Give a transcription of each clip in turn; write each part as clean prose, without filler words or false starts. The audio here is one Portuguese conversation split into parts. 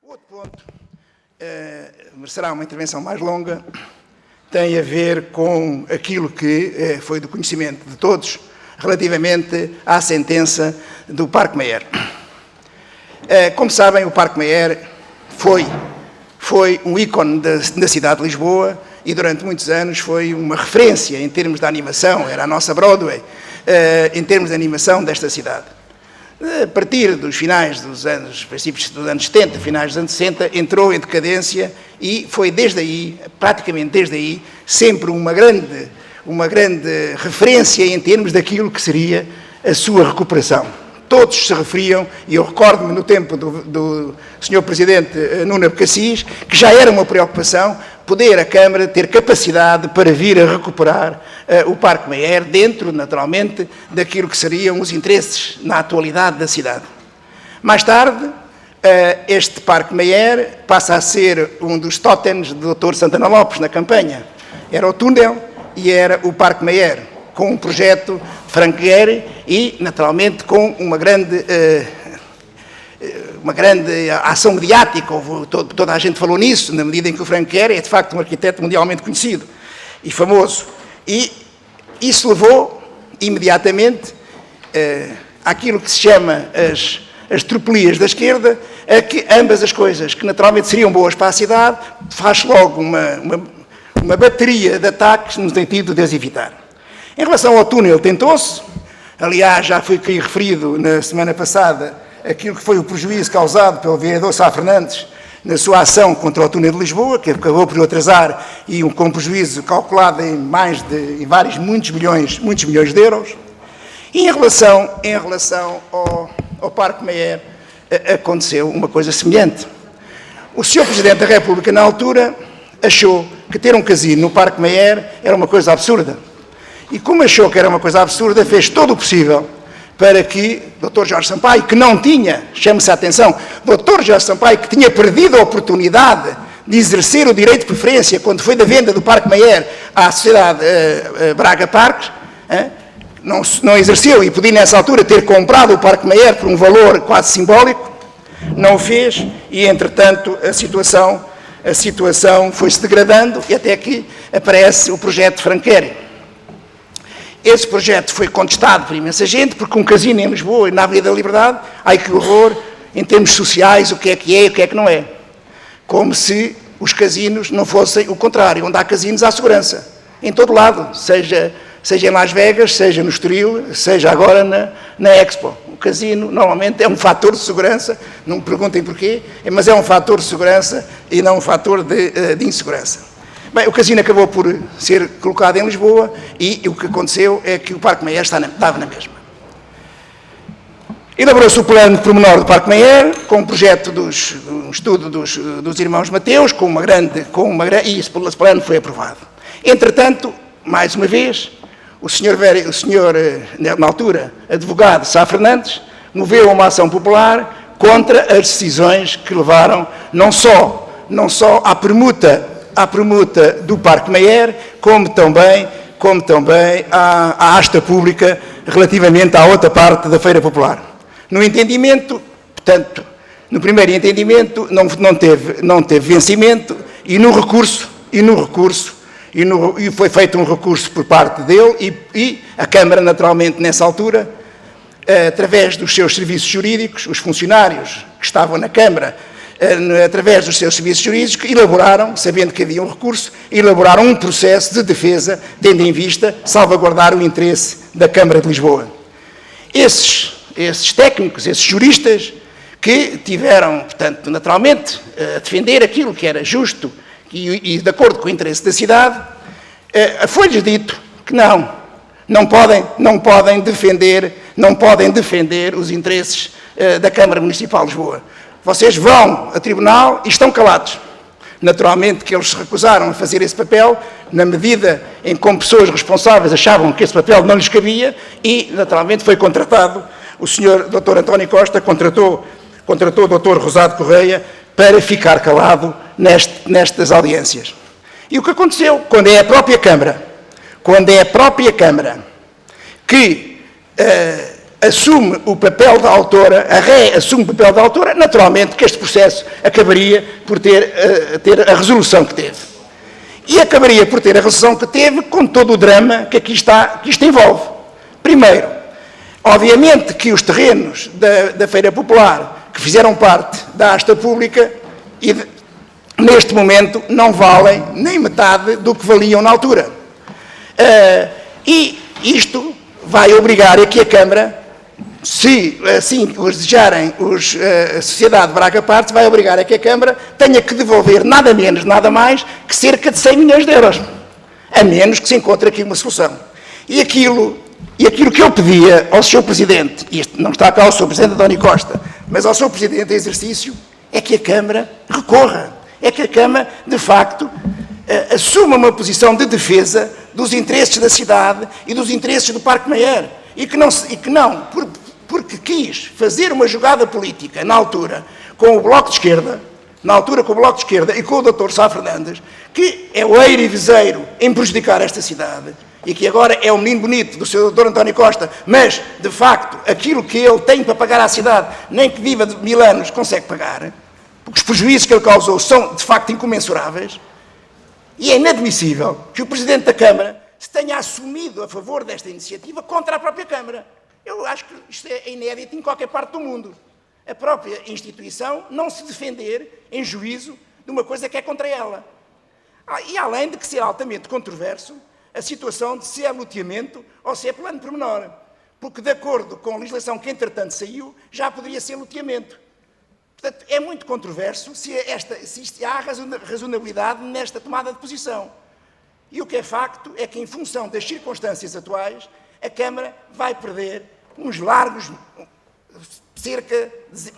Outro ponto, merecerá uma intervenção mais longa, tem a ver com aquilo que foi do conhecimento de todos relativamente à sentença do Parque Mayer. Como sabem, o Parque Mayer foi um ícone da cidade de Lisboa e durante muitos anos foi uma referência em termos de animação, era a nossa Broadway, em termos de animação desta cidade. A partir dos princípios dos anos 70, finais dos anos 60, entrou em decadência e foi desde aí, praticamente desde aí, sempre uma grande referência em termos daquilo que seria a sua recuperação. Todos se referiam, e eu recordo-me no tempo do Sr. Presidente Nuno Abcacis, que já era uma preocupação poder a Câmara ter capacidade para vir a recuperar o Parque Mayer dentro, naturalmente, daquilo que seriam os interesses na atualidade da cidade. Mais tarde, este Parque Mayer passa a ser um dos tótems do Dr. Santana Lopes na campanha. Era o túnel e era o Parque Mayer, com um projeto Frank Gehry e, naturalmente, com uma grande ação mediática. Toda a gente falou nisso, na medida em que o Frank Gehry é, de facto, um arquiteto mundialmente conhecido e famoso. E isso levou, imediatamente, àquilo que se chama as tropelias da esquerda, a que ambas as coisas, que naturalmente seriam boas para a cidade, faz logo uma bateria de ataques no sentido de as evitar. Em relação ao túnel, tentou-se, aliás, já foi aqui referido na semana passada aquilo que foi o prejuízo causado pelo vereador Sá Fernandes na sua ação contra o túnel de Lisboa, que acabou por o atrasar e com prejuízo calculado em muitos milhões de euros. E em relação ao Parque Mayer, aconteceu uma coisa semelhante. O Sr. Presidente da República, na altura, achou que ter um casino no Parque Mayer era uma coisa absurda. E como achou que era uma coisa absurda, fez todo o possível para que Dr. Jorge Sampaio, que não tinha, chame-se a atenção, Dr. Jorge Sampaio, que tinha perdido a oportunidade de exercer o direito de preferência quando foi da venda do Parque Mayer à sociedade Braga Parques, não exerceu e podia nessa altura ter comprado o Parque Mayer por um valor quase simbólico, não o fez e, entretanto, a situação foi-se degradando e até que aparece o projeto Frank Gehry. Esse projeto foi contestado por imensa gente, porque um casino em Lisboa e na Avenida da Liberdade, ai que horror, em termos sociais, o que é e o que é que não é. Como se os casinos não fossem o contrário, onde há casinos há segurança, em todo lado, seja em Las Vegas, seja no Estoril, seja agora na Expo. O casino, normalmente, é um fator de segurança, não me perguntem porquê, mas é um fator de segurança e não um fator de insegurança. Bem, o casino acabou por ser colocado em Lisboa e o que aconteceu é que o Parque Mayer estava na mesma. Elaborou-se o plano pormenor do Parque Mayer, com um projeto um estudo dos irmãos Mateus, e esse plano foi aprovado. Entretanto, mais uma vez, o senhor, na altura, advogado Sá Fernandes, moveu uma ação popular contra as decisões que levaram não só à permuta do Parque Mayer, como também à asta pública relativamente à outra parte da Feira Popular. No entendimento, portanto, no primeiro entendimento não teve vencimento e foi feito um recurso por parte dele e a Câmara, naturalmente, nessa altura, através dos seus serviços jurídicos, os funcionários que estavam na Câmara, através dos seus serviços jurídicos, elaboraram, sabendo que havia um recurso, elaboraram um processo de defesa, tendo em vista salvaguardar o interesse da Câmara de Lisboa. Esses técnicos, esses juristas, que tiveram, portanto, naturalmente, a defender aquilo que era justo e de acordo com o interesse da cidade, foi-lhes dito que não podem defender os interesses da Câmara Municipal de Lisboa. Vocês vão a tribunal e estão calados. Naturalmente que eles se recusaram a fazer esse papel, na medida em que como pessoas responsáveis achavam que esse papel não lhes cabia e, naturalmente, foi contratado, o Sr. Dr. António Costa contratou o Dr. Rosado Correia para ficar calado nestas audiências. E o que aconteceu? Quando é a própria Câmara que assume o papel da autora, a Ré assume o papel da autora, naturalmente que este processo acabaria por ter a resolução que teve. E acabaria por ter a resolução que teve com todo o drama que aqui está, que isto envolve. Primeiro, obviamente que os terrenos da Feira Popular, que fizeram parte da asta pública, neste momento não valem nem metade do que valiam na altura. E isto vai obrigar a que a Câmara, se assim o desejarem a Sociedade de Braga Partes, vai obrigar a que a Câmara tenha que devolver nada menos, nada mais, que cerca de 100 milhões de euros. A menos que se encontre aqui uma solução. E aquilo que eu pedia ao Sr. Presidente, e não está cá o Sr. Presidente António Costa, mas ao Sr. Presidente em exercício, é que a Câmara recorra. É que a Câmara, de facto, assuma uma posição de defesa dos interesses da cidade e dos interesses do Parque Mayer. E que não, porque quis fazer uma jogada política, na altura, com o Bloco de Esquerda, e com o Dr. Sá Fernandes, que é o eiro e viseiro em prejudicar esta cidade, e que agora é o menino bonito do Sr. Dr. António Costa, mas, de facto, aquilo que ele tem para pagar à cidade, nem que viva de 1000 anos, consegue pagar, porque os prejuízos que ele causou são, de facto, incomensuráveis, e é inadmissível que o Presidente da Câmara se tenha assumido a favor desta iniciativa contra a própria Câmara. Eu acho que isto é inédito em qualquer parte do mundo. A própria instituição não se defender em juízo de uma coisa que é contra ela. E além de que ser altamente controverso a situação de se é loteamento ou se é plano pormenor. Porque, de acordo com a legislação que, entretanto, saiu, já poderia ser loteamento. Portanto, é muito controverso se há razonabilidade nesta tomada de posição. E o que é facto é que, em função das circunstâncias atuais, a Câmara vai perder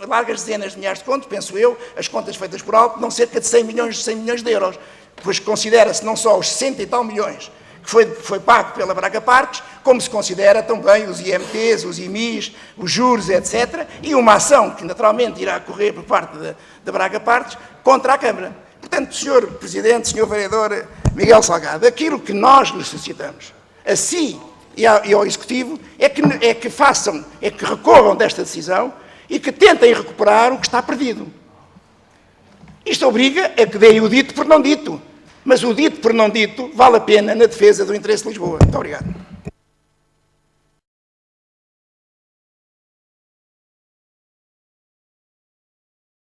largas dezenas de milhares de contos, penso eu, as contas feitas por alto, dão cerca de 100 milhões de euros, pois considera-se não só os 60 e tal milhões que foi pago pela Braga Parques, como se considera também os IMTs, os IMIs, os juros, etc., e uma ação que naturalmente irá correr por parte da Braga Parques contra a Câmara. Portanto, Sr. Presidente, Sr. Vereador Miguel Salgado, aquilo que nós lhe solicitamos, a si e ao Executivo, é que recorram desta decisão e que tentem recuperar o que está perdido. Isto obriga a que deem o dito por não dito, mas o dito por não dito vale a pena na defesa do interesse de Lisboa. Muito obrigado.